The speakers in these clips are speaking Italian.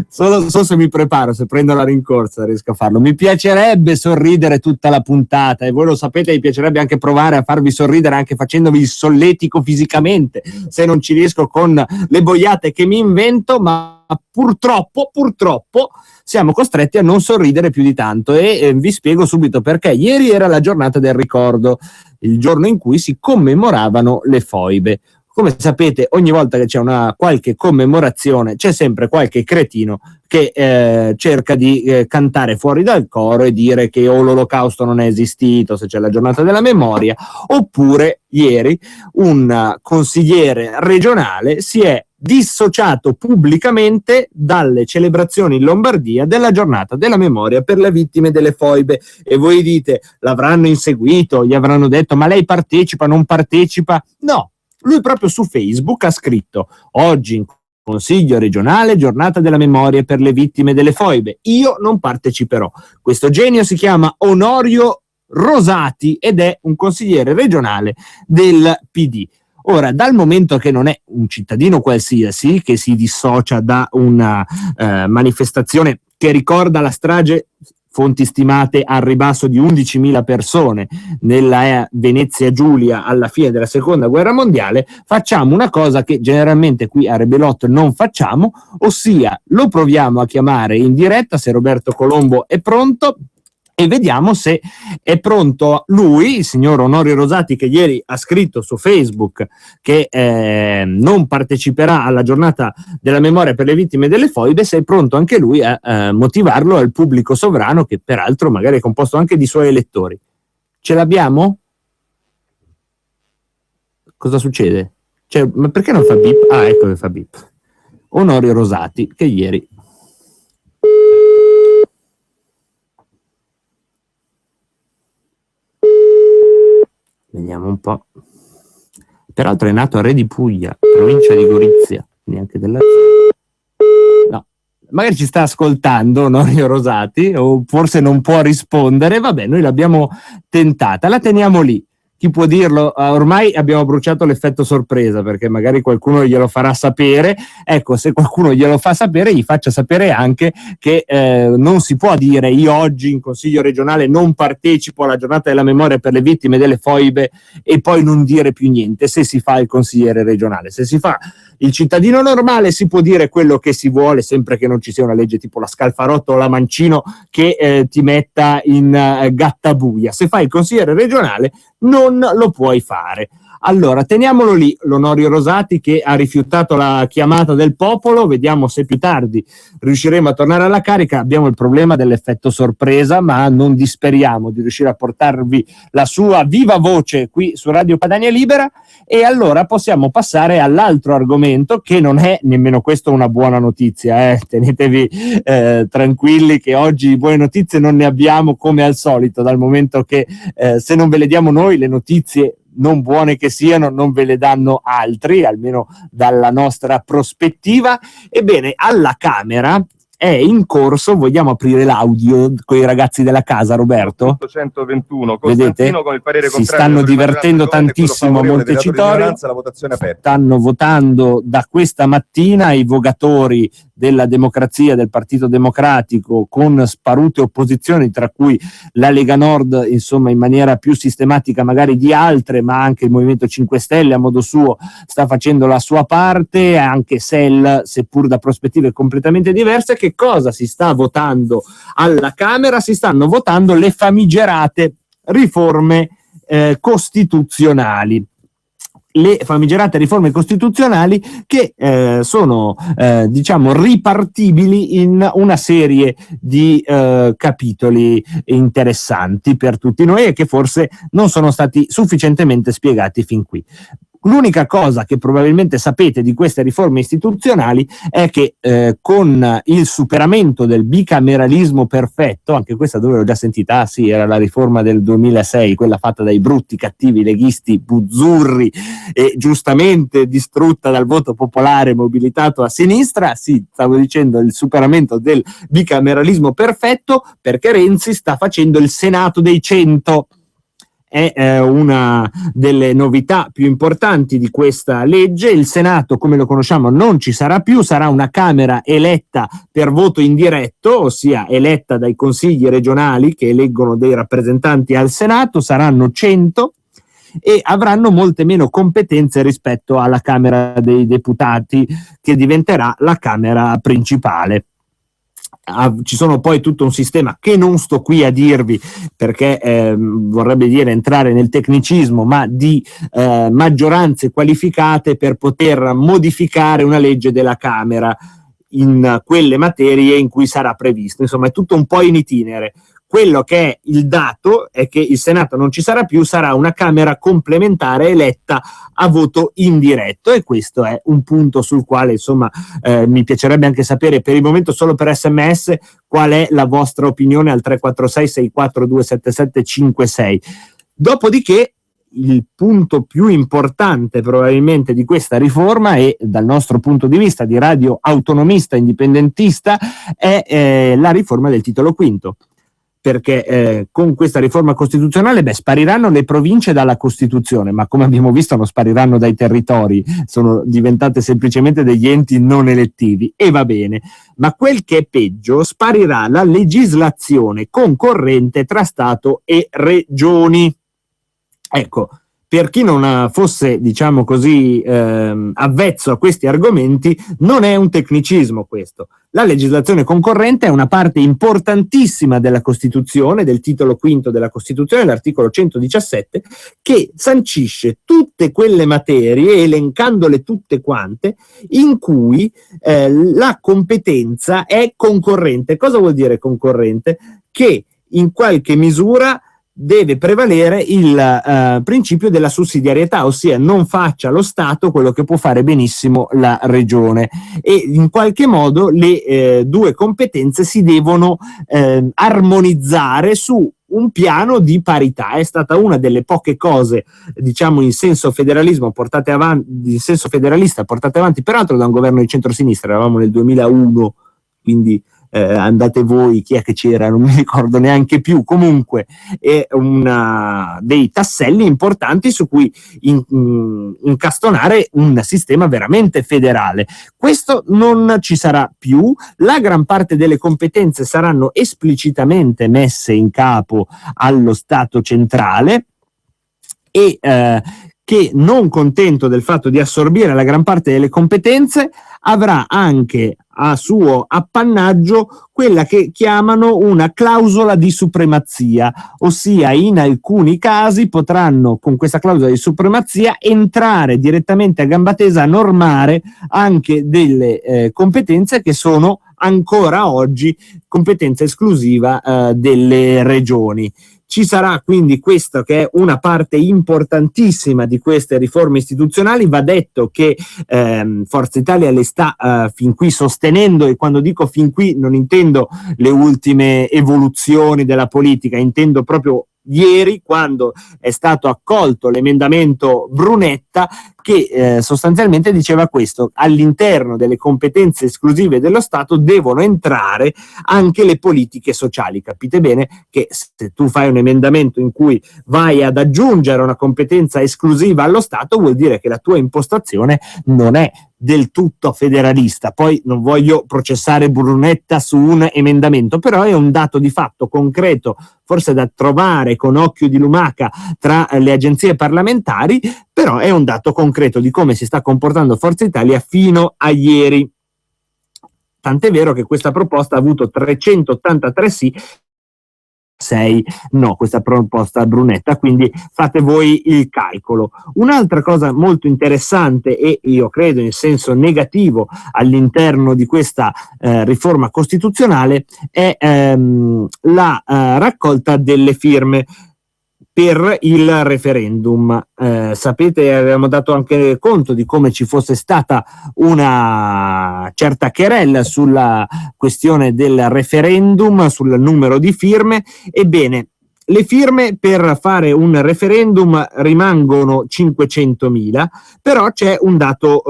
Solo se mi preparo, se prendo la rincorsa riesco a farlo. Mi piacerebbe sorridere tutta la puntata, e voi lo sapete, mi piacerebbe anche provare a farvi sorridere anche facendovi il solletico fisicamente, se non ci riesco con le boiate che mi invento, ma purtroppo siamo costretti a non sorridere più di tanto, e vi spiego subito perché. Ieri era la giornata del ricordo, il giorno in cui si commemoravano le foibe. Come sapete, ogni volta che c'è una qualche commemorazione c'è sempre qualche cretino che cerca di cantare fuori dal coro e dire che o l'olocausto non è esistito, se c'è la giornata della memoria, oppure ieri un consigliere regionale si è dissociato pubblicamente dalle celebrazioni in Lombardia della giornata della memoria per le vittime delle foibe. E voi dite, l'avranno inseguito, gli avranno detto ma lei partecipa, non partecipa? No. Lui proprio su Facebook ha scritto: oggi in Consiglio regionale, giornata della memoria per le vittime delle foibe. Io non parteciperò. Questo genio si chiama Onorio Rosati ed è un consigliere regionale del PD. Ora, dal momento che non è un cittadino qualsiasi che si dissocia da una manifestazione che ricorda la strage, fonti stimate al ribasso, di 11.000 persone nella Venezia Giulia alla fine della seconda guerra mondiale, facciamo una cosa che generalmente qui a Rebelotto non facciamo, ossia lo proviamo a chiamare in diretta, se Roberto Colombo è pronto, e vediamo se è pronto lui, il signor Onorio Rosati, che ieri ha scritto su Facebook che non parteciperà alla giornata della memoria per le vittime delle foibe, se è pronto anche lui a motivarlo al pubblico sovrano, che peraltro magari è composto anche di suoi elettori. Ce l'abbiamo? Cosa succede? Cioè, ma perché non fa bip? Ah, ecco che fa bip. Onorio Rosati, che ieri... Vediamo un po'. Peraltro è nato a Re di Puglia, provincia di Gorizia, neanche della... No, magari ci sta ascoltando Onorio Rosati, o forse non può rispondere. Vabbè, noi l'abbiamo tentata, la teniamo lì. Chi può dirlo? Ormai abbiamo bruciato l'effetto sorpresa, perché magari qualcuno glielo farà sapere. Ecco, se qualcuno glielo fa sapere, gli faccia sapere anche che non si può dire io oggi in Consiglio regionale non partecipo alla giornata della memoria per le vittime delle foibe e poi non dire più niente. Se si fa il consigliere regionale, se si fa il cittadino normale, si può dire quello che si vuole, sempre che non ci sia una legge tipo la Scalfarotto o la Mancino che ti metta in gattabuia. Se fai il consigliere regionale non lo puoi fare. Allora, teniamolo lì, l'Onorio Rosati, che ha rifiutato la chiamata del popolo. Vediamo se più tardi riusciremo a tornare alla carica. Abbiamo il problema dell'effetto sorpresa, ma non disperiamo di riuscire a portarvi la sua viva voce qui su Radio Padania Libera. E allora possiamo passare all'altro argomento, che non è nemmeno questo una buona notizia. Tenetevi tranquilli che oggi buone notizie non ne abbiamo, come al solito, dal momento che se non ve le diamo noi, le notizie non buone che siano non ve le danno altri, almeno dalla nostra prospettiva. Ebbene, alla Camera è in corso, vogliamo aprire l'audio con i ragazzi della casa, Roberto? 121, vedete? Con il parere si stanno divertendo tantissimo a Montecitorio, stanno votando da questa mattina i vogatori della democrazia, del Partito Democratico, con sparute opposizioni, tra cui la Lega Nord, insomma, in maniera più sistematica magari di altre, ma anche il Movimento 5 Stelle a modo suo sta facendo la sua parte, anche SEL, seppur da prospettive completamente diverse. Che cosa si sta votando alla Camera? Si stanno votando le famigerate riforme costituzionali. Le famigerate riforme costituzionali che sono diciamo ripartibili in una serie di capitoli interessanti per tutti noi e che forse non sono stati sufficientemente spiegati fin qui. L'unica cosa che probabilmente sapete di queste riforme istituzionali è che con il superamento del bicameralismo perfetto, anche questa dove l'ho già sentita, sì, era la riforma del 2006, quella fatta dai brutti, cattivi leghisti buzzurri e giustamente distrutta dal voto popolare mobilitato a sinistra. Sì, stavo dicendo il superamento del bicameralismo perfetto, perché Renzi sta facendo il Senato dei 100. è una delle novità più importanti di questa legge. Il Senato, come lo conosciamo, non ci sarà più, sarà una Camera eletta per voto indiretto, ossia eletta dai consigli regionali che eleggono dei rappresentanti al Senato, saranno 100 e avranno molte meno competenze rispetto alla Camera dei Deputati, che diventerà la Camera principale. Ci sono poi tutto un sistema che non sto qui a dirvi perché vorrebbe dire entrare nel tecnicismo, ma di maggioranze qualificate per poter modificare una legge della Camera in quelle materie in cui sarà previsto. Insomma, è tutto un po' in itinere. Quello che è il dato è che il Senato non ci sarà più, sarà una Camera complementare eletta a voto indiretto, e questo è un punto sul quale insomma mi piacerebbe anche sapere per il momento, solo per SMS, qual è la vostra opinione al 346 642 7756. Dopodiché il punto più importante probabilmente di questa riforma, e dal nostro punto di vista di radio autonomista indipendentista, è la riforma del titolo quinto. Perché con questa riforma costituzionale spariranno le province dalla Costituzione, ma come abbiamo visto non spariranno dai territori, sono diventate semplicemente degli enti non elettivi, e va bene, ma quel che è peggio, sparirà la legislazione concorrente tra Stato e regioni. Ecco, per chi non fosse, diciamo così, avvezzo a questi argomenti, non è un tecnicismo questo. La legislazione concorrente è una parte importantissima della Costituzione, del titolo quinto della Costituzione, l'articolo 117, che sancisce tutte quelle materie, elencandole tutte quante, in cui la competenza è concorrente. Cosa vuol dire concorrente? Che in qualche misura deve prevalere il principio della sussidiarietà, ossia non faccia lo Stato quello che può fare benissimo la regione, e in qualche modo le due competenze si devono armonizzare su un piano di parità. È stata una delle poche cose, diciamo, in senso federalismo portate avanti, in senso federalista portate avanti peraltro da un governo di centrosinistra. Eravamo nel 2001, quindi andate voi, chi è che c'era, non mi ricordo neanche più. Comunque è dei tasselli importanti su cui incastonare un sistema veramente federale. Questo non ci sarà più, la gran parte delle competenze saranno esplicitamente messe in capo allo Stato centrale, e che, non contento del fatto di assorbire la gran parte delle competenze, avrà anche a suo appannaggio quella che chiamano una clausola di supremazia, ossia in alcuni casi potranno, con questa clausola di supremazia, entrare direttamente a gamba tesa a normare anche delle competenze che sono ancora oggi competenza esclusiva delle regioni. Ci sarà quindi questo, che è una parte importantissima di queste riforme istituzionali. Va detto che Forza Italia le sta fin qui sostenendo, e quando dico fin qui non intendo le ultime evoluzioni della politica, intendo proprio ieri, quando è stato accolto l'emendamento Brunetta, che sostanzialmente diceva questo: all'interno delle competenze esclusive dello Stato devono entrare anche le politiche sociali. Capite bene che se tu fai un emendamento in cui vai ad aggiungere una competenza esclusiva allo Stato, vuol dire che la tua impostazione non è del tutto federalista. Poi non voglio processare Brunetta su un emendamento, però è un dato di fatto concreto, forse da trovare con occhio di lumaca tra le agenzie parlamentari, però è un dato concreto di come si sta comportando Forza Italia fino a ieri. Tant'è vero che questa proposta ha avuto 383 sì, 6 no, questa proposta Brunetta, quindi fate voi il calcolo. Un'altra cosa molto interessante, e io credo in senso negativo, all'interno di questa riforma costituzionale è la raccolta delle firme per il referendum. Sapete, avevamo dato anche conto di come ci fosse stata una certa querella sulla questione del referendum, sul numero di firme. Ebbene, le firme per fare un referendum rimangono 500.000, però c'è un dato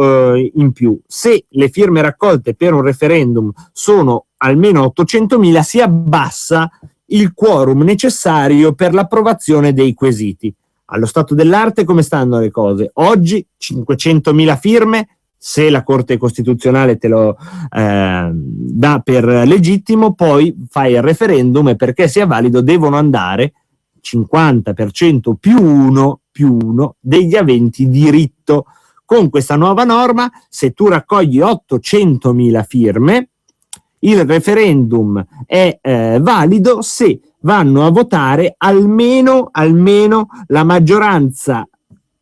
in più. Se le firme raccolte per un referendum sono almeno 800.000, si abbassa il quorum necessario per l'approvazione dei quesiti. Allo stato dell'arte come stanno le cose? Oggi 500.000 firme, se la Corte Costituzionale te lo dà per legittimo, poi fai il referendum e perché sia valido devono andare 50% più uno degli aventi diritto. Con questa nuova norma, se tu raccogli 800.000 firme, il referendum è valido se vanno a votare almeno la maggioranza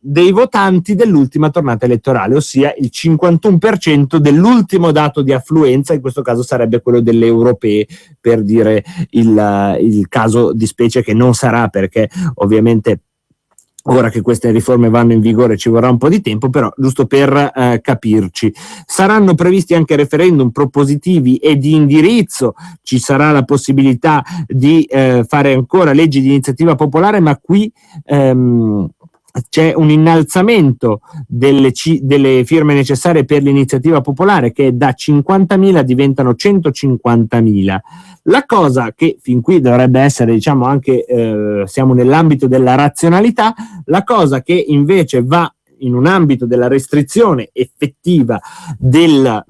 dei votanti dell'ultima tornata elettorale, ossia il 51% dell'ultimo dato di affluenza, in questo caso sarebbe quello delle europee, per dire il caso di specie, che non sarà, perché ovviamente ora che queste riforme vanno in vigore ci vorrà un po' di tempo, però giusto per capirci. Saranno previsti anche referendum propositivi e di indirizzo, ci sarà la possibilità di fare ancora leggi di iniziativa popolare, ma qui c'è un innalzamento delle firme necessarie per l'iniziativa popolare, che da 50.000 diventano 150.000. La cosa che fin qui dovrebbe essere, diciamo, anche siamo nell'ambito della razionalità, la cosa che invece va in un ambito della restrizione effettiva del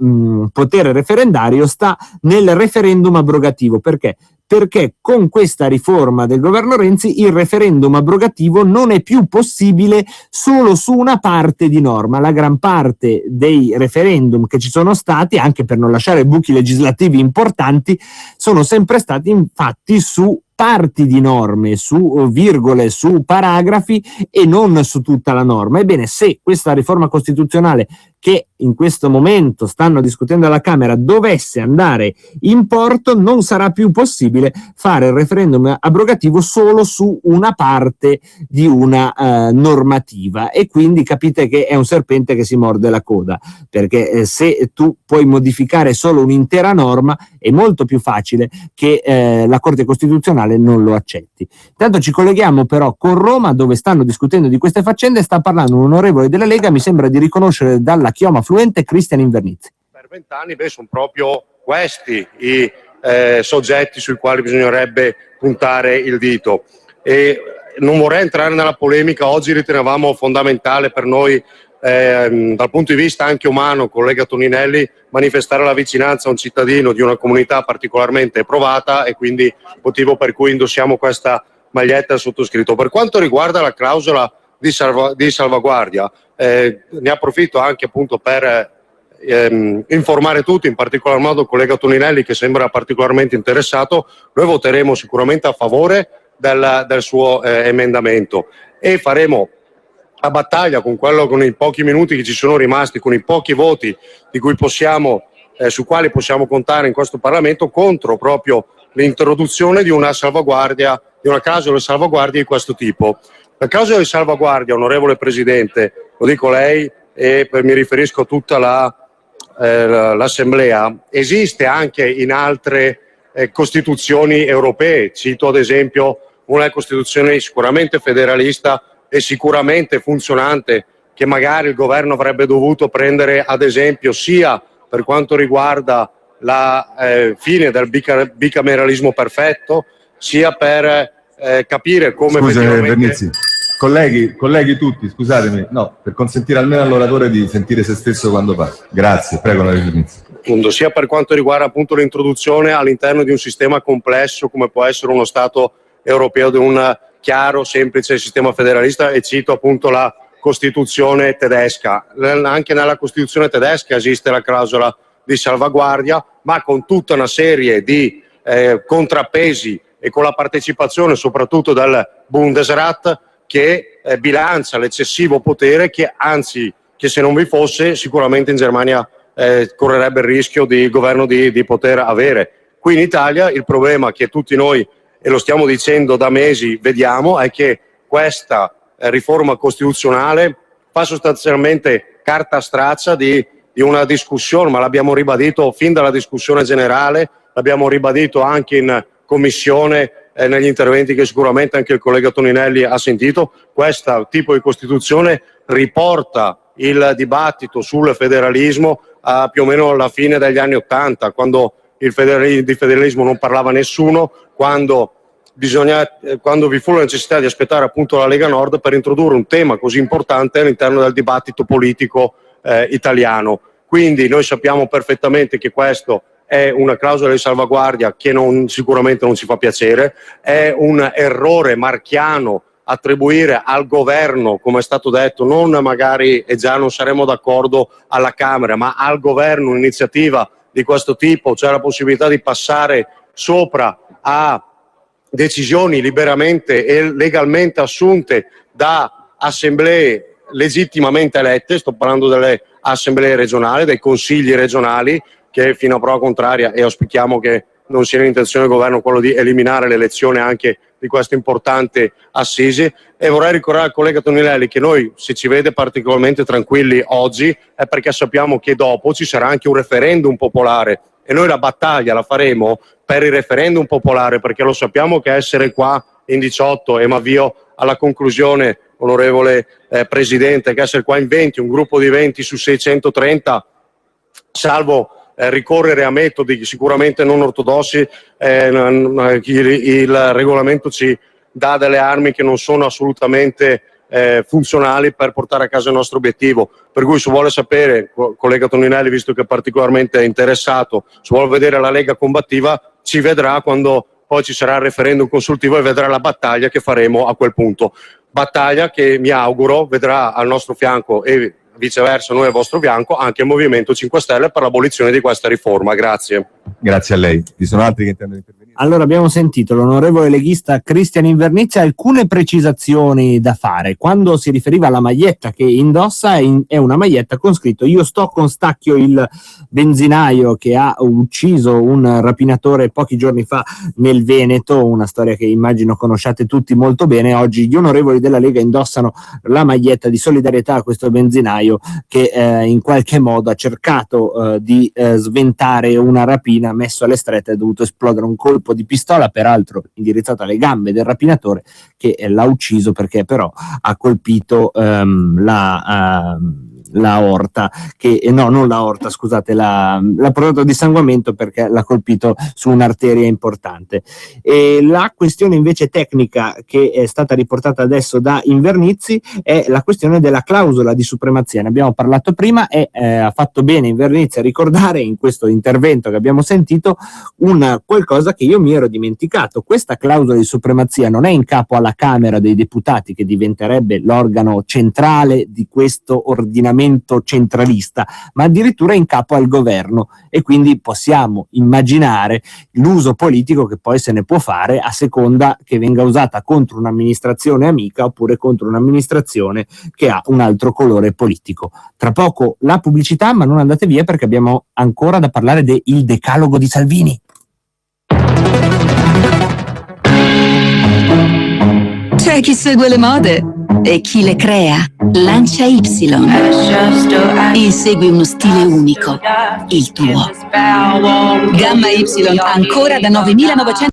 potere referendario sta nel referendum abrogativo. Perché? Perché con questa riforma del governo Renzi il referendum abrogativo non è più possibile solo su una parte di norma. La gran parte dei referendum che ci sono stati, anche per non lasciare buchi legislativi importanti, sono sempre stati infatti su parti di norme, su virgole, su paragrafi e non su tutta la norma. Ebbene, se questa riforma costituzionale che in questo momento stanno discutendo alla Camera dovesse andare in porto, non sarà più possibile fare il referendum abrogativo solo su una parte di una normativa, e quindi capite che è un serpente che si morde la coda, perché se tu puoi modificare solo un'intera norma è molto più facile che la Corte Costituzionale non lo accetti. Intanto ci colleghiamo però con Roma, dove stanno discutendo di queste faccende. Sta parlando un onorevole della Lega, mi sembra di riconoscere dalla chioma fluente Cristian Invernizzi. Per 20 anni sono proprio questi i soggetti sui quali bisognerebbe puntare il dito, e non vorrei entrare nella polemica. Oggi ritenevamo fondamentale per noi dal punto di vista anche umano, collega Toninelli, manifestare la vicinanza a un cittadino di una comunità particolarmente provata, e quindi motivo per cui indossiamo questa maglietta sottoscritto. Per quanto riguarda la clausola di salvaguardia, ne approfitto anche appunto per informare tutti, in particolar modo il collega Toninelli che sembra particolarmente interessato. Noi voteremo sicuramente a favore del suo emendamento, e faremo a battaglia con i pochi minuti che ci sono rimasti, con i pochi voti di cui su quali possiamo contare in questo Parlamento, contro proprio l'introduzione di una salvaguardia, di una clausola di salvaguardia di questo tipo. La clausola di salvaguardia, onorevole Presidente, lo dico a lei e mi riferisco a tutta l'Assemblea, esiste anche in altre Costituzioni europee. Cito ad esempio una Costituzione sicuramente federalista e sicuramente funzionante, che magari il governo avrebbe dovuto prendere ad esempio sia per quanto riguarda la fine del bicameralismo perfetto, sia per capire come Vernizzi. Colleghi tutti, scusatemi, no, per consentire almeno all'oratore di sentire se stesso quando parla. Grazie, prego, Vernizzi. Sia per quanto riguarda appunto l'introduzione all'interno di un sistema complesso come può essere uno Stato europeo, di un chiaro, semplice sistema federalista, e cito appunto la Costituzione tedesca. Anche nella Costituzione tedesca esiste la clausola di salvaguardia, ma con tutta una serie di contrappesi e con la partecipazione soprattutto del Bundesrat, che bilancia l'eccessivo potere che se non vi fosse sicuramente in Germania correrebbe il rischio di governo di poter avere. Qui in Italia il problema che tutti noi, e lo stiamo dicendo da mesi, vediamo è che questa riforma costituzionale fa sostanzialmente carta straccia di una discussione, ma l'abbiamo ribadito fin dalla discussione generale, l'abbiamo ribadito anche in commissione, negli interventi che sicuramente anche il collega Toninelli ha sentito. Questo tipo di Costituzione riporta il dibattito sul federalismo a più o meno alla fine degli anni '80, quando di federalismo non parlava nessuno, quando quando vi fu la necessità di aspettare appunto la Lega Nord per introdurre un tema così importante all'interno del dibattito politico italiano. Quindi noi sappiamo perfettamente che questo è una clausola di salvaguardia che sicuramente non ci fa piacere, è un errore marchiano attribuire al governo, come è stato detto, non magari, e già non saremo d'accordo alla Camera, ma al governo un'iniziativa di questo tipo, cioè la possibilità di passare sopra a decisioni liberamente e legalmente assunte da assemblee legittimamente elette, sto parlando delle assemblee regionali, dei consigli regionali, che fino a prova contraria, e auspichiamo che non sia l'intenzione del governo quello di eliminare l'elezione anche di queste importanti assisi. E vorrei ricordare al collega Toninelli che noi, se ci vede particolarmente tranquilli oggi, è perché sappiamo che dopo ci sarà anche un referendum popolare e noi la battaglia la faremo per il referendum popolare, perché lo sappiamo che essere qua in 18, e mi avvio alla conclusione, onorevole Presidente, che essere qua in 20, un gruppo di 20 su 630, salvo ricorrere a metodi sicuramente non ortodossi, il regolamento ci dà delle armi che non sono assolutamente funzionali per portare a casa il nostro obiettivo. Per cui se vuole sapere, collega Toninelli, visto che è particolarmente interessato, se vuole vedere la Lega combattiva, ci vedrà quando poi ci sarà il referendum consultivo e vedrà la battaglia che faremo a quel punto. Battaglia che mi auguro vedrà al nostro fianco, e viceversa noi al vostro fianco, anche il Movimento 5 Stelle per l'abolizione di questa riforma. Grazie. Grazie a lei. Ci sono altri che intendono intervenire? Allora, abbiamo sentito l'onorevole leghista Cristian Invernizzi, alcune precisazioni da fare. Quando si riferiva alla maglietta che indossa, è una maglietta con scritto "Io sto con Stacchio, il benzinaio che ha ucciso un rapinatore pochi giorni fa nel Veneto", una storia che immagino conosciate tutti molto bene. Oggi gli onorevoli della Lega indossano la maglietta di solidarietà a questo benzinaio che in qualche modo ha cercato di sventare una rapina, messo alle strette, è dovuto esplodere un colpo di pistola, peraltro indirizzato alle gambe del rapinatore, che l'ha ucciso perché però ha colpito la aorta, non la aorta, scusate, l'ha prodotto dissanguamento perché l'ha colpito su un'arteria importante. E la questione invece tecnica che è stata riportata adesso da Invernizzi è la questione della clausola di supremazia. Ne abbiamo parlato prima e ha fatto bene Invernizzi a ricordare in questo intervento che abbiamo sentito qualcosa che io mi ero dimenticato. Questa clausola di supremazia non è in capo alla Camera dei Deputati, che diventerebbe l'organo centrale di questo ordinamento centralista, ma addirittura in capo al governo, e quindi possiamo immaginare l'uso politico che poi se ne può fare a seconda che venga usata contro un'amministrazione amica oppure contro un'amministrazione che ha un altro colore politico. Tra poco la pubblicità, ma non andate via perché abbiamo ancora da parlare del decalogo di Salvini. C'è chi segue le mode e chi le crea. Lancia Y e segui uno stile unico, il tuo. Gamma Y ancora da 9.900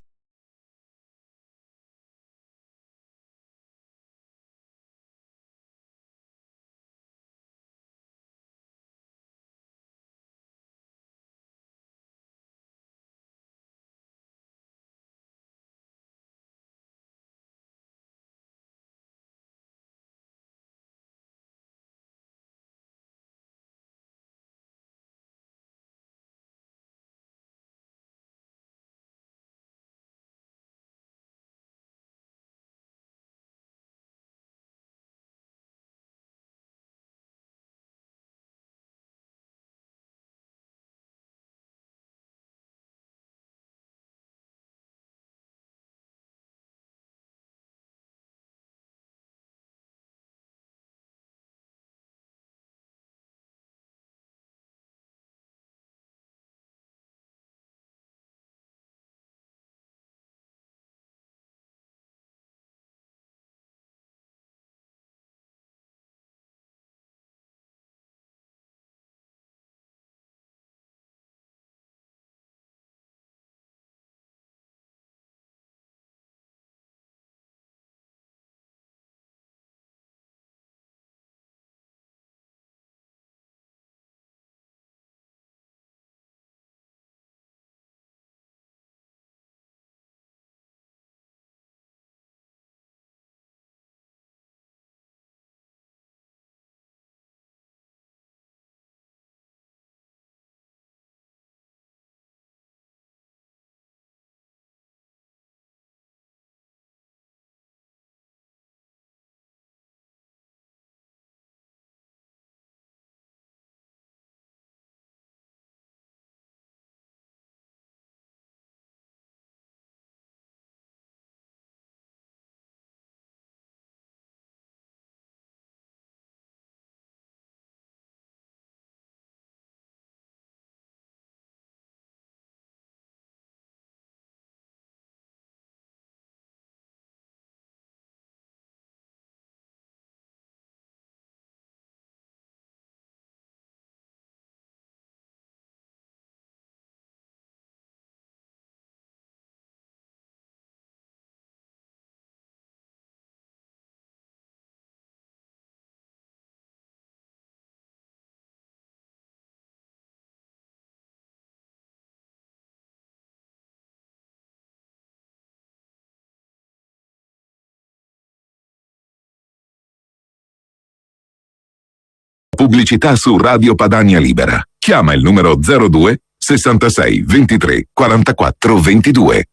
Pubblicità su Radio Padania Libera. Chiama il numero 02 66 23 44 22.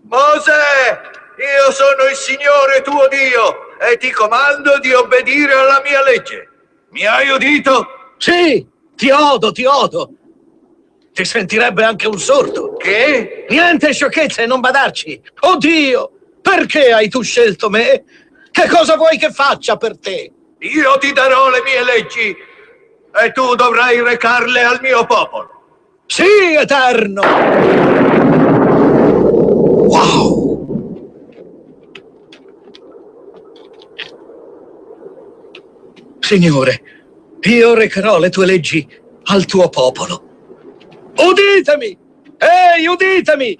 Mosè, io sono il Signore tuo Dio e ti comando di obbedire alla mia legge. Mi hai udito? Sì, ti odo, ti odo. Ti sentirebbe anche un sordo. Che? Niente sciocchezze, non badarci. Oddio, perché hai tu scelto me? Che cosa vuoi che faccia per te? Io ti darò le mie leggi e tu dovrai recarle al mio popolo. Sì, Eterno! Wow! Signore, io recherò le tue leggi al tuo popolo. Uditemi! Ehi, uditemi!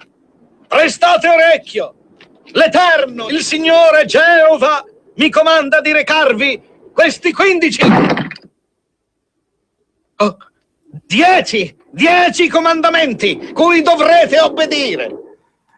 Prestate orecchio! L'Eterno, il Signore Geova, mi comanda di recarvi questi 15... Oh, 10 comandamenti cui dovrete obbedire.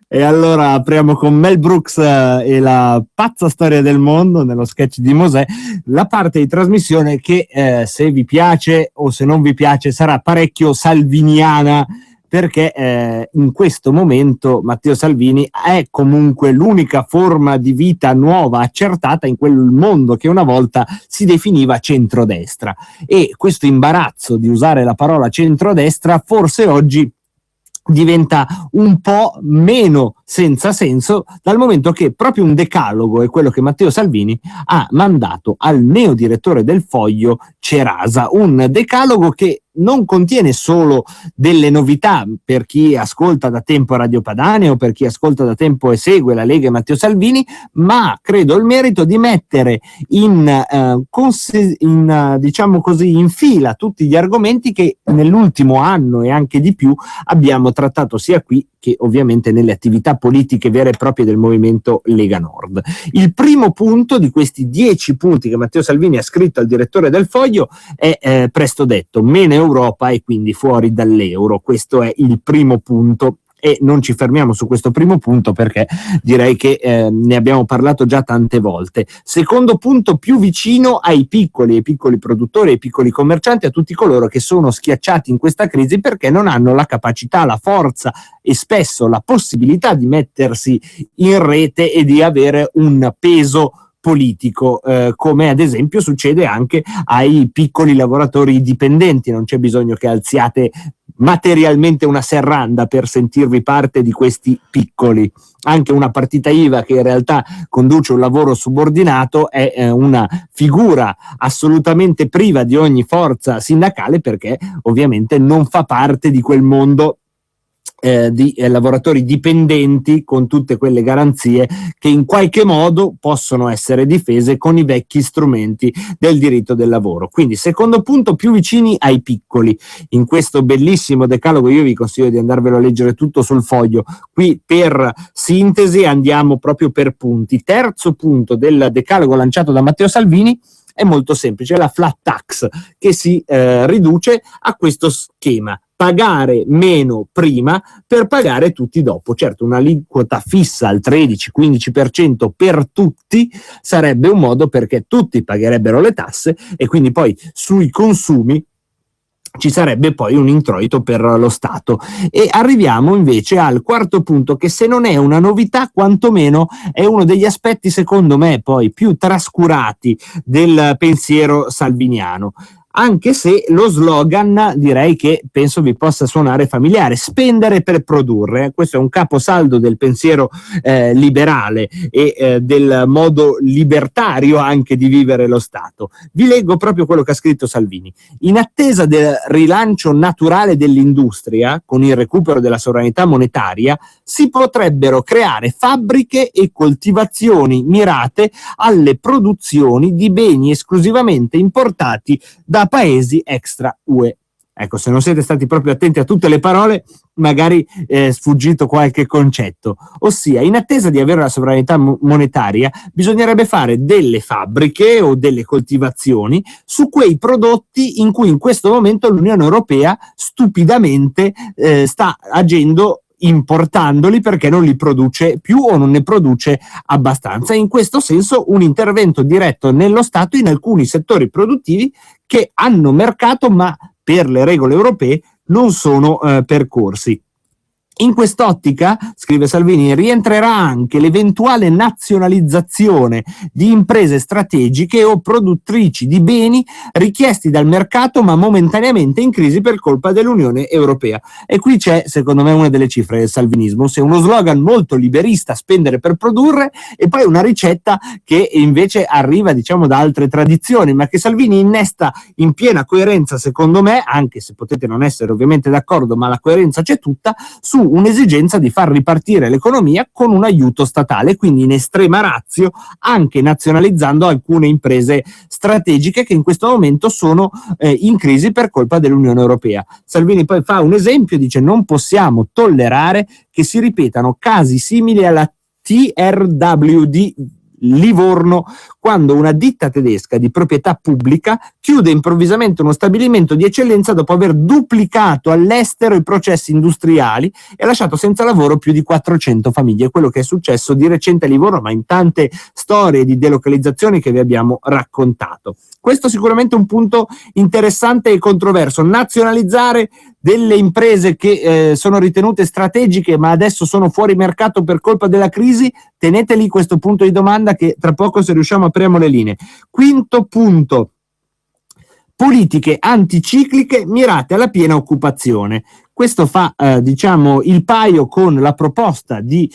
E allora apriamo con Mel Brooks e la pazza storia del mondo nello sketch di Mosè, la parte di trasmissione che se vi piace o se non vi piace sarà parecchio salviniana, perché in questo momento Matteo Salvini è comunque l'unica forma di vita nuova accertata in quel mondo che una volta si definiva centrodestra, e questo imbarazzo di usare la parola centrodestra forse oggi diventa un po' meno senza senso, dal momento che proprio un decalogo è quello che Matteo Salvini ha mandato al neodirettore del Foglio Cerasa, un decalogo che non contiene solo delle novità per chi ascolta da tempo Radio Padania o per chi ascolta da tempo e segue la Lega e Matteo Salvini, ma credo il merito di mettere diciamo così, in fila tutti gli argomenti che nell'ultimo anno e anche di più abbiamo trattato sia qui che ovviamente nelle attività politiche vere e proprie del movimento Lega Nord. Il primo punto di questi 10 punti che Matteo Salvini ha scritto al direttore del Foglio è presto detto: meno Europa e quindi fuori dall'euro. Questo è il primo punto. E non ci fermiamo su questo primo punto perché direi che ne abbiamo parlato già tante volte. Secondo punto, più vicino ai piccoli produttori, ai piccoli commercianti, a tutti coloro che sono schiacciati in questa crisi perché non hanno la capacità, la forza e spesso la possibilità di mettersi in rete e di avere un peso politico, come ad esempio succede anche ai piccoli lavoratori dipendenti. Non c'è bisogno che alziate materialmente una serranda per sentirvi parte di questi piccoli. Anche una partita IVA che in realtà conduce un lavoro subordinato è una figura assolutamente priva di ogni forza sindacale, perché ovviamente non fa parte di quel mondo di lavoratori dipendenti con tutte quelle garanzie che in qualche modo possono essere difese con i vecchi strumenti del diritto del lavoro. Quindi secondo punto, più vicini ai piccoli. In questo bellissimo decalogo io vi consiglio di andarvelo a leggere tutto sul Foglio. Qui per sintesi andiamo proprio per punti. Terzo punto del decalogo lanciato da Matteo Salvini è molto semplice: la flat tax, che si riduce a questo schema: pagare meno prima per pagare tutti dopo. Certo, un'aliquota fissa al 13-15% per tutti sarebbe un modo perché tutti pagherebbero le tasse e quindi poi sui consumi ci sarebbe poi un introito per lo Stato. E arriviamo invece al quarto punto, che se non è una novità quantomeno è uno degli aspetti secondo me poi più trascurati del pensiero salviniano, anche se lo slogan direi che penso vi possa suonare familiare: spendere per produrre. Questo è un caposaldo del pensiero liberale e del modo libertario anche di vivere lo Stato. Vi leggo proprio quello che ha scritto Salvini: in attesa del rilancio naturale dell'industria, con il recupero della sovranità monetaria, si potrebbero creare fabbriche e coltivazioni mirate alle produzioni di beni esclusivamente importati da paesi extra UE. Ecco, se non siete stati proprio attenti a tutte le parole, magari è sfuggito qualche concetto. Ossia, in attesa di avere la sovranità monetaria, bisognerebbe fare delle fabbriche o delle coltivazioni su quei prodotti in cui in questo momento l'Unione Europea stupidamente sta agendo importandoli perché non li produce più o non ne produce abbastanza. In questo senso un intervento diretto nello Stato in alcuni settori produttivi che hanno mercato ma per le regole europee non sono percorsi. In quest'ottica, scrive Salvini, rientrerà anche l'eventuale nazionalizzazione di imprese strategiche o produttrici di beni richiesti dal mercato ma momentaneamente in crisi per colpa dell'Unione Europea. E qui c'è, secondo me, una delle cifre del salvinismo. Se uno slogan molto liberista, spendere per produrre, e poi una ricetta che invece arriva, diciamo, da altre tradizioni, ma che Salvini innesta in piena coerenza, secondo me, anche se potete non essere ovviamente d'accordo, ma la coerenza c'è tutta, su un'esigenza di far ripartire l'economia con un aiuto statale, quindi in estrema ratio anche nazionalizzando alcune imprese strategiche che in questo momento sono in crisi per colpa dell'Unione Europea. Salvini poi fa un esempio, dice: non possiamo tollerare che si ripetano casi simili alla TRW di Livorno, quando una ditta tedesca di proprietà pubblica chiude improvvisamente uno stabilimento di eccellenza dopo aver duplicato all'estero i processi industriali e ha lasciato senza lavoro più di 400 famiglie. Quello che è successo di recente a Livorno, ma in tante storie di delocalizzazioni che vi abbiamo raccontato. Questo sicuramente è un punto interessante e controverso. Nazionalizzare delle imprese che sono ritenute strategiche ma adesso sono fuori mercato per colpa della crisi, teneteli questo punto di domanda che tra poco, se riusciamo, apriamo le linee. Quinto punto: politiche anticicliche mirate alla piena occupazione. Questo fa diciamo il paio con la proposta di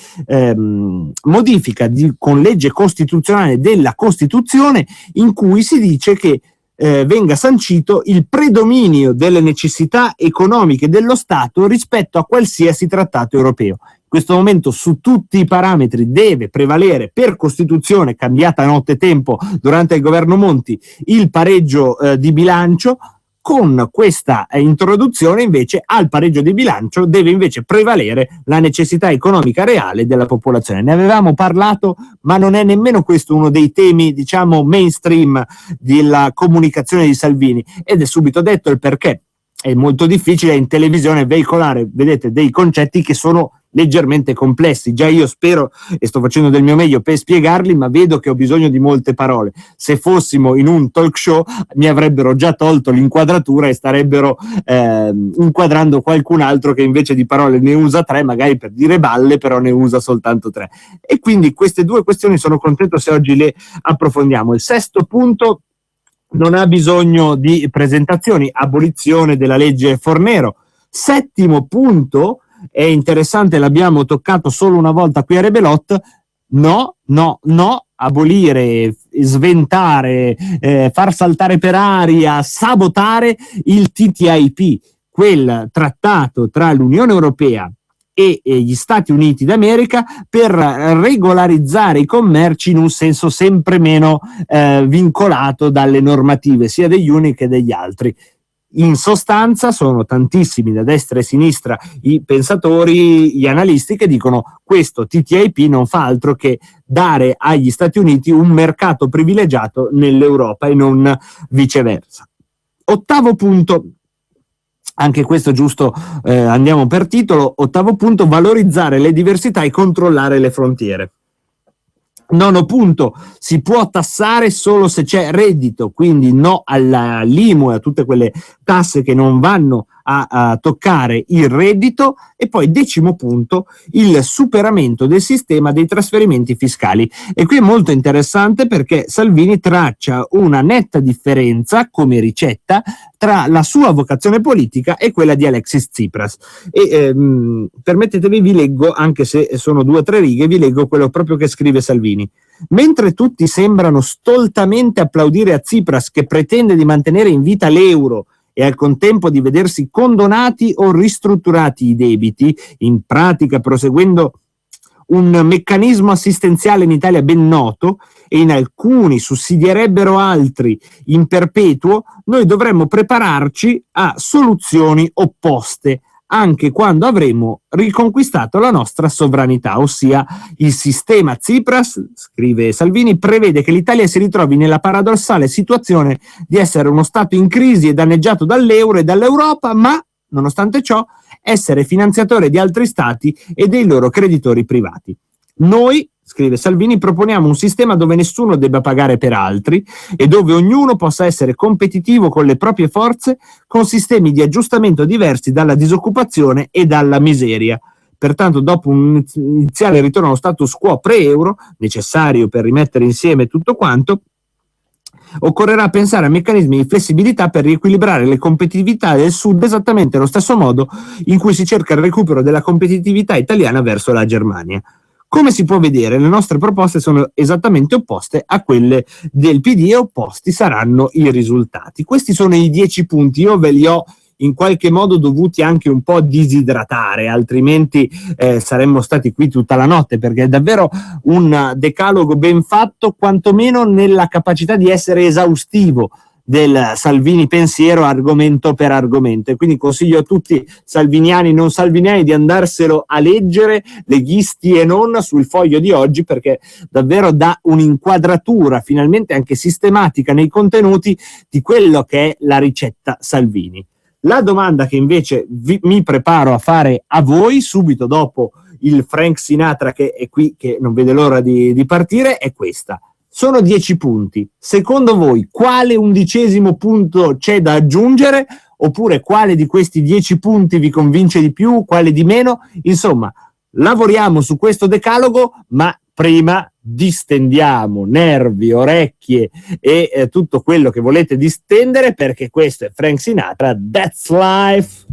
modifica con legge costituzionale della Costituzione, in cui si dice che venga sancito il predominio delle necessità economiche dello Stato rispetto a qualsiasi trattato europeo. In questo momento su tutti i parametri deve prevalere, per Costituzione cambiata nottetempo durante il governo Monti, il pareggio di bilancio. Con questa introduzione invece al pareggio di bilancio deve invece prevalere la necessità economica reale della popolazione. Ne avevamo parlato, ma non è nemmeno questo uno dei temi, diciamo, mainstream della comunicazione di Salvini, ed è subito detto il perché. È molto difficile in televisione veicolare, vedete, dei concetti che sono leggermente complessi. Già io spero e sto facendo del mio meglio per spiegarli, ma vedo che ho bisogno di molte parole. Se fossimo in un talk show mi avrebbero già tolto l'inquadratura e starebbero inquadrando qualcun altro che invece di parole ne usa 3, magari per dire balle, però ne usa soltanto 3. E quindi queste due questioni sono contento se oggi le approfondiamo. Il sesto punto non ha bisogno di presentazioni: abolizione della legge Fornero. Settimo punto, è interessante, l'abbiamo toccato solo una volta qui a Rebelot: no, abolire, sventare, far saltare per aria, sabotare il TTIP, quel trattato tra l'Unione Europea e gli Stati Uniti d'America per regolarizzare i commerci in un senso sempre meno vincolato dalle normative sia degli uni che degli altri. In sostanza sono tantissimi da destra e sinistra i pensatori, gli analisti, che dicono questo TTIP non fa altro che dare agli Stati Uniti un mercato privilegiato nell'Europa e non viceversa. Ottavo punto, anche questo giusto, andiamo per titolo. Ottavo punto: valorizzare le diversità e controllare le frontiere. Nono punto: si può tassare solo se c'è reddito, quindi no all'IMU e a tutte quelle tasse che non vanno a toccare il reddito. E poi decimo punto: il superamento del sistema dei trasferimenti fiscali. E qui è molto interessante perché Salvini traccia una netta differenza come ricetta tra la sua vocazione politica e quella di Alexis Tsipras. E permettetemi, vi leggo, anche se sono 2 o 3 righe, vi leggo quello proprio che scrive Salvini. Mentre tutti sembrano stoltamente applaudire a Tsipras, che pretende di mantenere in vita l'euro e al contempo di vedersi condonati o ristrutturati i debiti, in pratica proseguendo un meccanismo assistenziale in Italia ben noto, e in alcuni sussidierebbero altri in perpetuo, noi dovremmo prepararci a soluzioni opposte, anche quando avremo riconquistato la nostra sovranità, ossia il sistema Tsipras, scrive Salvini, prevede che l'Italia si ritrovi nella paradossale situazione di essere uno Stato in crisi e danneggiato dall'euro e dall'Europa, ma nonostante ciò essere finanziatore di altri stati e dei loro creditori privati. Noi, scrive Salvini, proponiamo un sistema dove nessuno debba pagare per altri e dove ognuno possa essere competitivo con le proprie forze, con sistemi di aggiustamento diversi dalla disoccupazione e dalla miseria. Pertanto, dopo un iniziale ritorno allo status quo pre-euro, necessario per rimettere insieme tutto quanto, occorrerà pensare a meccanismi di flessibilità per riequilibrare le competitività del Sud esattamente allo stesso modo in cui si cerca il recupero della competitività italiana verso la Germania. Come si può vedere, le nostre proposte sono esattamente opposte a quelle del PD e opposti saranno i risultati. Questi sono i 10 punti, io ve li ho in qualche modo dovuti anche un po' disidratare, altrimenti saremmo stati qui tutta la notte, perché è davvero un decalogo ben fatto, quantomeno nella capacità di essere esaustivo del Salvini pensiero argomento per argomento, e quindi consiglio a tutti, salviniani non salviniani, di andarselo a leggere, leghisti e non, sul Foglio di oggi, perché davvero dà un'inquadratura finalmente anche sistematica nei contenuti di quello che è la ricetta Salvini. La domanda che invece mi preparo a fare a voi subito dopo il Frank Sinatra che è qui, che non vede l'ora di partire, è questa. Sono 10 punti. Secondo voi quale 11° punto c'è da aggiungere? Oppure quale di questi 10 punti vi convince di più, quale di meno? Insomma, lavoriamo su questo decalogo, ma prima distendiamo nervi, orecchie e tutto quello che volete distendere, perché questo è Frank Sinatra, That's Life.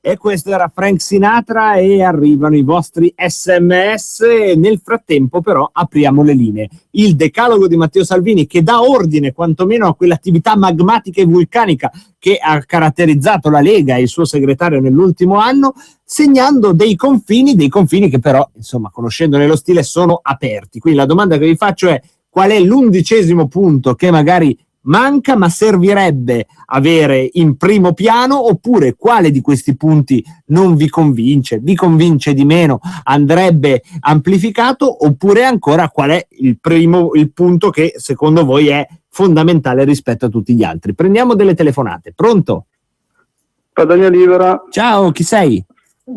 E questo era Frank Sinatra e arrivano i vostri SMS. Nel frattempo però apriamo le linee. Il decalogo di Matteo Salvini, che dà ordine quantomeno a quell'attività magmatica e vulcanica che ha caratterizzato la Lega e il suo segretario nell'ultimo anno, segnando dei confini che però, insomma, conoscendone lo stile, sono aperti. Quindi la domanda che vi faccio è: qual è l'11° punto che magari manca ma servirebbe avere in primo piano, oppure quale di questi punti non vi convince di meno, andrebbe amplificato, oppure ancora qual è il punto che secondo voi è fondamentale rispetto a tutti gli altri? Prendiamo delle telefonate. Pronto? Padania Libera. Ciao, chi sei?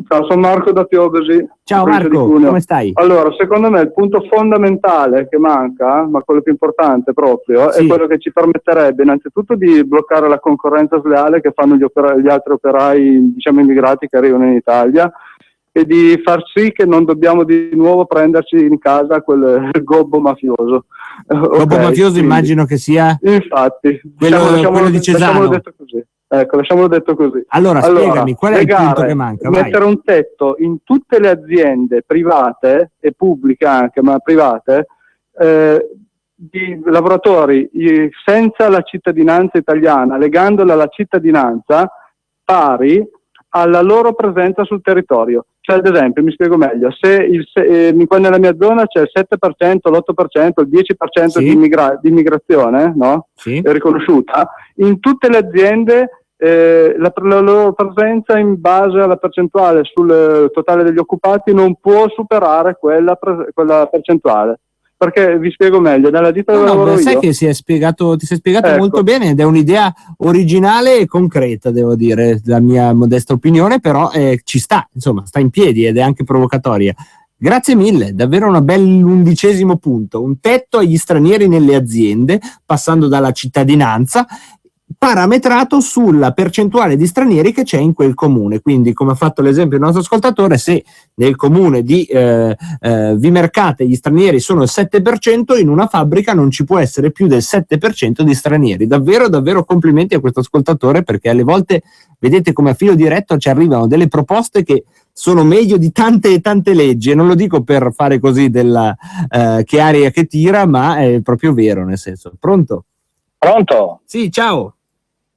Ciao, sono Marco da Piobesi. Ciao Marco, come stai? Allora, secondo me il punto fondamentale che manca, ma quello più importante proprio, sì, è quello che ci permetterebbe innanzitutto di bloccare la concorrenza sleale che fanno gli altri operai, diciamo immigrati che arrivano in Italia, e di far sì che non dobbiamo di nuovo prenderci in casa quel gobbo mafioso. Gobbo mafioso, quindi, immagino che sia... Infatti. Quello di Cesano. Lasciamolo detto così. Ecco, lasciamolo detto così. Allora spiegami, qual è il punto che manca? Mettere un tetto in tutte le aziende private e pubbliche anche, ma private, di lavoratori senza la cittadinanza italiana, legandola alla cittadinanza pari alla loro presenza sul territorio. Cioè, ad esempio, mi spiego meglio, se qua nella mia zona c'è il 7%, l'8%, il 10% sì, di immigrazione, no? Sì. È riconosciuta, in tutte le aziende la loro presenza in base alla percentuale sul totale degli occupati non può superare quella percentuale. Perché vi spiego meglio, nella ditta dove lavoro sai io, che ti sei spiegato ecco, molto bene, ed è un'idea originale e concreta, devo dire, la mia modesta opinione, però ci sta, insomma, sta in piedi ed è anche provocatoria. Grazie mille, davvero un bel 11° punto, un tetto agli stranieri nelle aziende, passando dalla cittadinanza, parametrato sulla percentuale di stranieri che c'è in quel comune. Quindi, come ha fatto l'esempio il nostro ascoltatore, se nel comune di Vimercate gli stranieri sono il 7%, in una fabbrica non ci può essere più del 7% di stranieri. Davvero, davvero complimenti a questo ascoltatore, perché alle volte vedete come a filo diretto ci arrivano delle proposte che sono meglio di tante e tante leggi, e non lo dico per fare così della che aria che tira, ma è proprio vero, nel senso. Pronto? Pronto? Sì, ciao.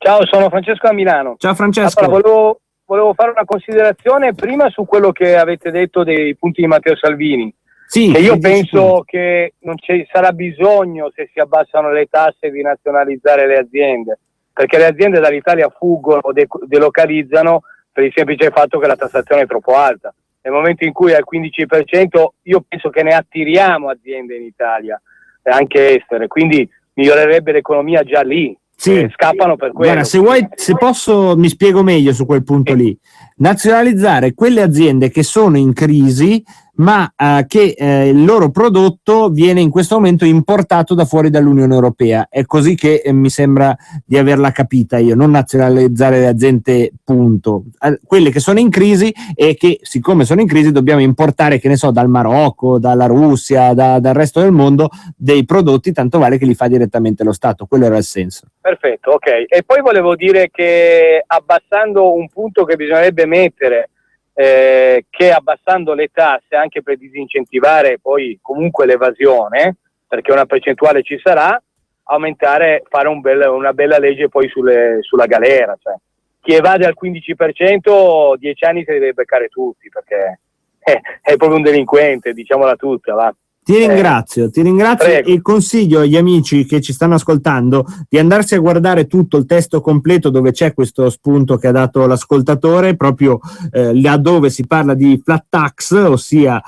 Ciao, sono Francesco da Milano. Ciao Francesco. Allora, volevo fare una considerazione prima su quello che avete detto dei punti di Matteo Salvini. Sì, che io penso che non ci sarà bisogno, se si abbassano le tasse, di nazionalizzare le aziende, perché le aziende dall'Italia fuggono o delocalizzano per il semplice fatto che la tassazione è troppo alta. Nel momento in cui è al 15%, io penso che ne attiriamo aziende in Italia, anche estere, quindi migliorerebbe l'economia già lì. Sì. Scappano per quello. Guarda, se posso mi spiego meglio su quel punto lì. Nazionalizzare quelle aziende che sono in crisi, ma che il loro prodotto viene in questo momento importato da fuori dall'Unione Europea. È così che mi sembra di averla capita io, non nazionalizzare le aziende, punto. Quelle che sono in crisi, e che siccome sono in crisi dobbiamo importare, che ne so, dal Marocco, dalla Russia, dal resto del mondo, dei prodotti, tanto vale che li fa direttamente lo Stato. Quello era il senso. Perfetto, ok. E poi volevo dire che, abbassando un punto che bisognerebbe mettere, che abbassando le tasse, anche per disincentivare poi comunque l'evasione, perché una percentuale ci sarà, fare una bella legge poi sulla galera, cioè chi evade al 15% 10 anni se li deve beccare tutti, perché è proprio un delinquente, diciamola tutta, va. Ti ringrazio Prego. E consiglio agli amici che ci stanno ascoltando di andarsi a guardare tutto il testo completo, dove c'è questo spunto che ha dato l'ascoltatore, proprio laddove si parla di flat tax, ossia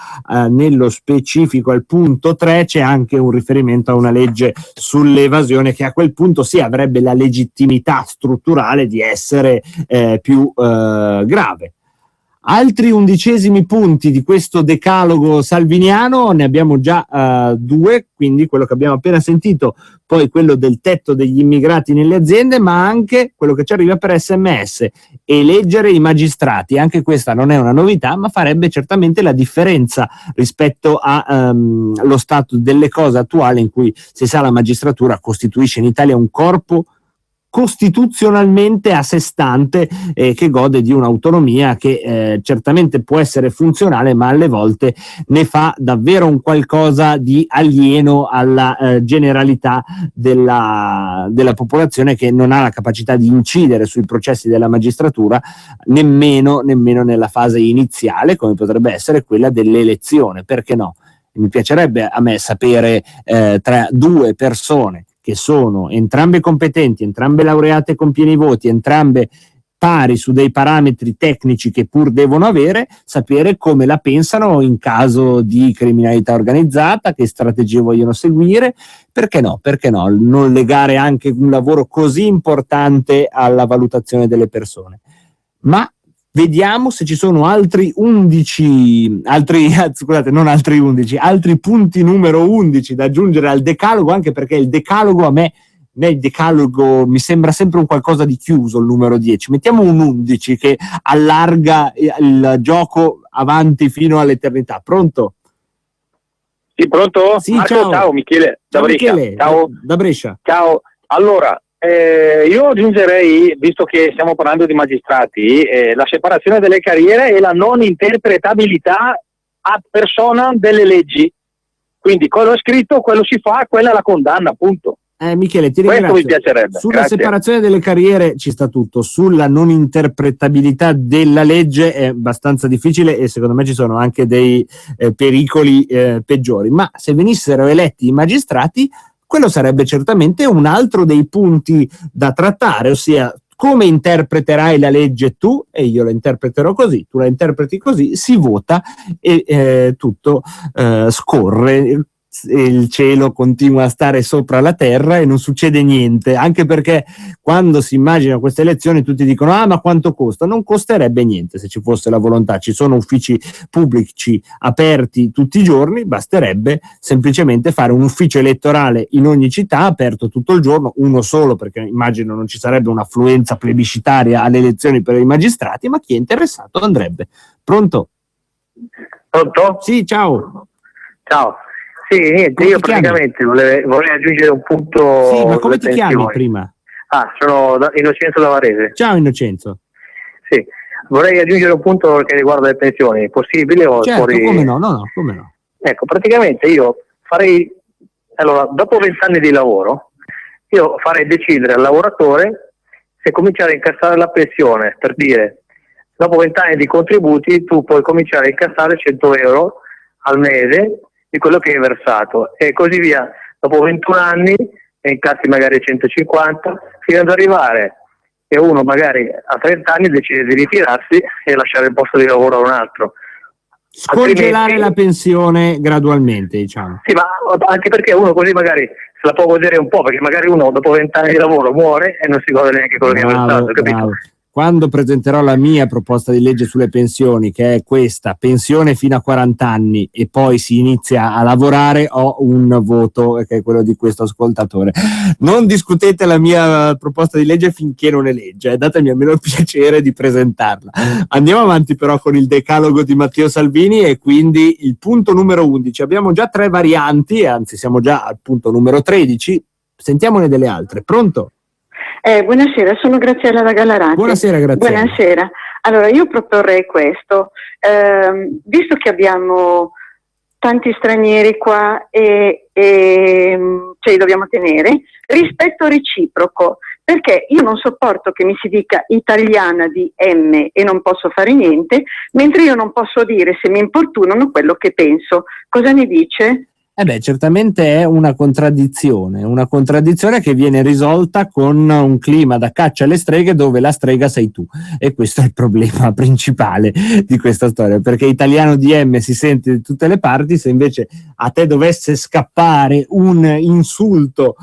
nello specifico al punto 3 c'è anche un riferimento a una legge sull'evasione che a quel punto sì avrebbe la legittimità strutturale di essere più grave. Altri 11 punti di questo decalogo salviniano, ne abbiamo già 2, quindi quello che abbiamo appena sentito, poi quello del tetto degli immigrati nelle aziende, ma anche quello che ci arriva per SMS, eleggere i magistrati. Anche questa non è una novità, ma farebbe certamente la differenza rispetto allo stato delle cose attuale, in cui, si sa, la magistratura costituisce in Italia un corpo costituzionalmente a sé stante, che gode di un'autonomia che certamente può essere funzionale, ma alle volte ne fa davvero un qualcosa di alieno alla generalità della popolazione, che non ha la capacità di incidere sui processi della magistratura nemmeno nella fase iniziale, come potrebbe essere quella dell'elezione. Perché no? Mi piacerebbe a me sapere tra due persone che sono entrambe competenti, entrambe laureate con pieni voti, entrambe pari su dei parametri tecnici che pur devono avere, sapere come la pensano in caso di criminalità organizzata, che strategie vogliono seguire. Perché no? Perché no? Non legare anche un lavoro così importante alla valutazione delle persone. Ma vediamo se ci sono altri punti numero 11 da aggiungere al decalogo, anche perché il decalogo il decalogo mi sembra sempre un qualcosa di chiuso, il numero 10. Mettiamo un 11 che allarga il gioco avanti fino all'eternità. Pronto? Sì, pronto? Sì, Marco, ciao, Michele, da Brescia. Michele, Ciao. da Brescia. Ciao, allora, io aggiungerei, visto che stiamo parlando di magistrati, la separazione delle carriere e la non interpretabilità ad persona delle leggi. Quindi quello è scritto, quello si fa, quella è la condanna, appunto. Michele, ti Questo ringrazio. mi piacerebbe. Sulla Grazie. separazione delle carriere ci sta tutto, sulla non interpretabilità della legge è abbastanza difficile e secondo me ci sono anche dei pericoli peggiori, ma se venissero eletti i magistrati, quello sarebbe certamente un altro dei punti da trattare, ossia come interpreterai la legge tu e io la interpreterò così, tu la interpreti così, si vota e tutto scorre. Il cielo continua a stare sopra la terra e non succede niente, anche perché quando si immagina queste elezioni tutti dicono ma quanto costa? Non costerebbe niente se ci fosse la volontà, ci sono uffici pubblici aperti tutti i giorni, basterebbe semplicemente fare un ufficio elettorale in ogni città aperto tutto il giorno, uno solo, perché immagino non ci sarebbe un'affluenza plebiscitaria alle elezioni per i magistrati, ma chi è interessato andrebbe. Pronto? Pronto? Sì, ciao. Ciao. Sì, niente, Come io ti chiami? praticamente vorrei aggiungere un punto. Sì, ma come sulle ti chiami pensioni. prima? Sono Innocenzo da Varese. Ciao Innocenzo. Sì, vorrei aggiungere un punto che riguarda le pensioni. È possibile o Certo, fuori? come no, come no. Ecco, praticamente io farei, allora, dopo 20 anni di lavoro, io farei decidere al lavoratore se cominciare a incassare la pensione, per dire, dopo 20 anni di contributi tu puoi cominciare a incassare 100 euro al mese di quello che hai versato e così via. Dopo 21 anni incassi magari 150 fino ad arrivare che uno magari a 30 anni decide di ritirarsi e lasciare il posto di lavoro a un altro. Scongelare la pensione gradualmente, diciamo. Sì, ma anche perché uno così magari se la può godere un po', perché magari uno dopo 20 anni di lavoro muore e non si gode neanche quello che ha versato, capito? Bravo. Quando presenterò la mia proposta di legge sulle pensioni, che è questa, pensione fino a 40 anni e poi si inizia a lavorare, ho un voto che è quello di questo ascoltatore. Non discutete la mia proposta di legge finché non è legge, datemi almeno il piacere di presentarla. Andiamo avanti però con il decalogo di Matteo Salvini e quindi il punto numero 11. Abbiamo già 3 varianti, anzi siamo già al punto numero 13, sentiamone delle altre. Pronto? Buonasera, sono Graziella da Gallarate. Buonasera Graziella. Buonasera. Allora io proporrei questo, visto che abbiamo tanti stranieri qua e ce li dobbiamo tenere, rispetto reciproco, perché io non sopporto che mi si dica italiana di M e non posso fare niente, mentre io non posso dire se mi importunano quello che penso. Cosa ne dice? Certamente è una contraddizione che viene risolta con un clima da caccia alle streghe dove la strega sei tu, e questo è il problema principale di questa storia, perché italiano di M si sente di tutte le parti. Se invece a te dovesse scappare un insulto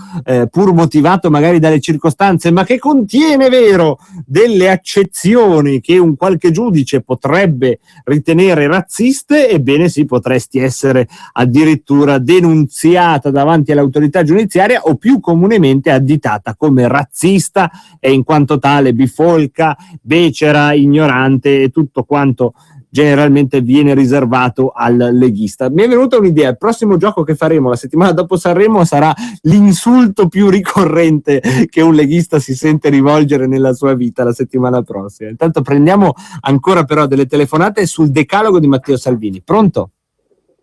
pur motivato magari dalle circostanze, ma che contiene, vero, delle accezioni che un qualche giudice potrebbe ritenere razziste, ebbene sì, potresti essere addirittura denunziata davanti all'autorità giudiziaria o più comunemente additata come razzista e in quanto tale bifolca, becera, ignorante e tutto quanto generalmente viene riservato al leghista. Mi è venuta un'idea: il prossimo gioco che faremo la settimana dopo Sanremo sarà l'insulto più ricorrente che un leghista si sente rivolgere nella sua vita la settimana prossima. Intanto prendiamo ancora però delle telefonate sul decalogo di Matteo Salvini. Pronto?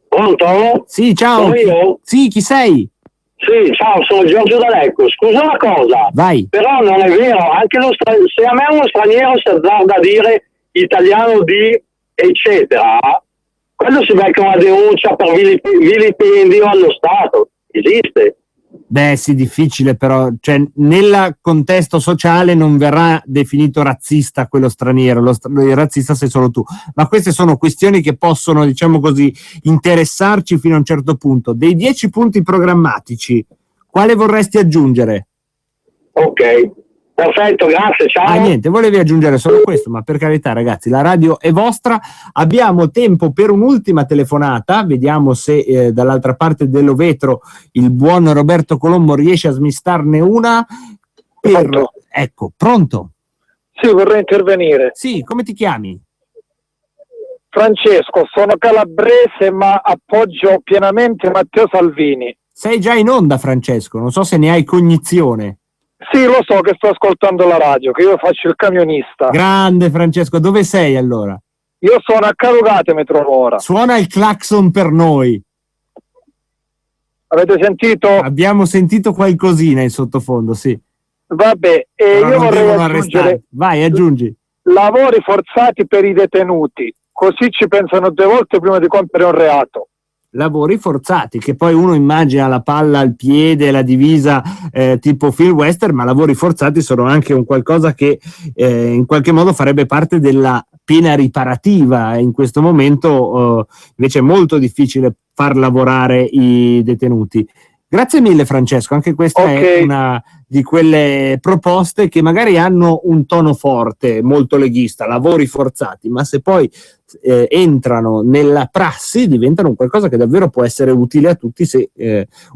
Pronto? Sì, ciao. Sono io? Sì, chi sei? Sì, ciao, sono Giorgio D'Alecco. Scusa una cosa, Vai. però non è vero, anche se a me uno straniero si azzarda a dire italiano di eccetera, quello si becca una denuncia per vilipendio allo Stato. Esiste. Beh, sì, difficile, però, cioè, nel contesto sociale non verrà definito razzista quello straniero, il razzista sei solo tu. Ma queste sono questioni che possono, diciamo così, interessarci fino a un certo punto. Dei 10 punti programmatici, quale vorresti aggiungere? Ok, perfetto, grazie, ciao. Niente, volevi aggiungere solo questo, ma per carità ragazzi, la radio è vostra. Abbiamo tempo per un'ultima telefonata, vediamo se dall'altra parte dello vetro il buon Roberto Colombo riesce a smistarne una. Ecco, pronto? Sì, vorrei intervenire. Sì, come ti chiami? Francesco, sono calabrese ma appoggio pienamente Matteo Salvini. Sei già in onda, Francesco, non so se ne hai cognizione. Sì, lo so che sto ascoltando la radio, che io faccio il camionista. Grande Francesco, dove sei allora? Io sono a Carugate, mi trovo ora. Suona il clacson per noi. Avete sentito? Abbiamo sentito qualcosina in sottofondo, sì. Vabbè, io vorrei aggiungere... Vai, aggiungi. Lavori forzati per i detenuti, così ci pensano 2 volte prima di compiere un reato. Lavori forzati, che poi uno immagina la palla al piede, la divisa tipo film western, ma lavori forzati sono anche un qualcosa che in qualche modo farebbe parte della pena riparativa. In questo momento invece è molto difficile far lavorare i detenuti. Grazie mille Francesco, anche questa è una di quelle proposte che magari hanno un tono forte, molto leghista, lavori forzati, ma se poi entrano nella prassi diventano qualcosa che davvero può essere utile a tutti se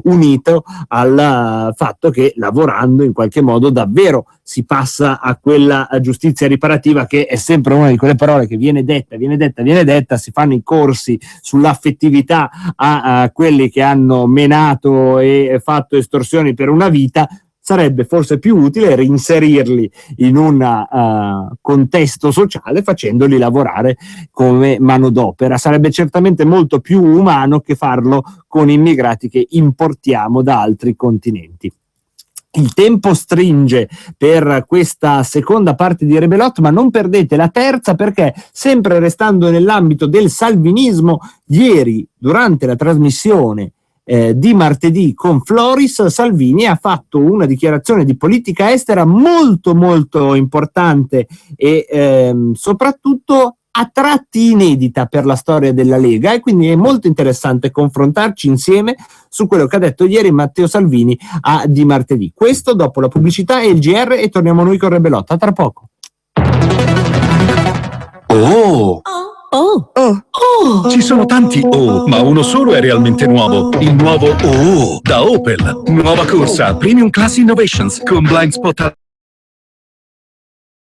unito al fatto che lavorando in qualche modo davvero si passa a quella giustizia riparativa, che è sempre una di quelle parole che viene detta, si fanno i corsi sull'affettività a quelli che hanno menato e fatto estorsioni per una vita. Sarebbe forse più utile reinserirli in un contesto sociale facendoli lavorare come manodopera. Sarebbe certamente molto più umano che farlo con immigrati che importiamo da altri continenti. Il tempo stringe per questa seconda parte di Rebelot, ma non perdete la terza, perché sempre restando nell'ambito del salvinismo, ieri durante la trasmissione di martedì con Floris, Salvini ha fatto una dichiarazione di politica estera molto molto importante e soprattutto a tratti inedita per la storia della Lega, e quindi è molto interessante confrontarci insieme su quello che ha detto ieri Matteo Salvini a Di Martedì. Questo dopo la pubblicità e il GR, e torniamo noi con Rebelot. A tra poco. Ci sono tanti ma uno solo è realmente nuovo. Il nuovo da Opel. Nuova corsa Premium Class Innovations con blind spot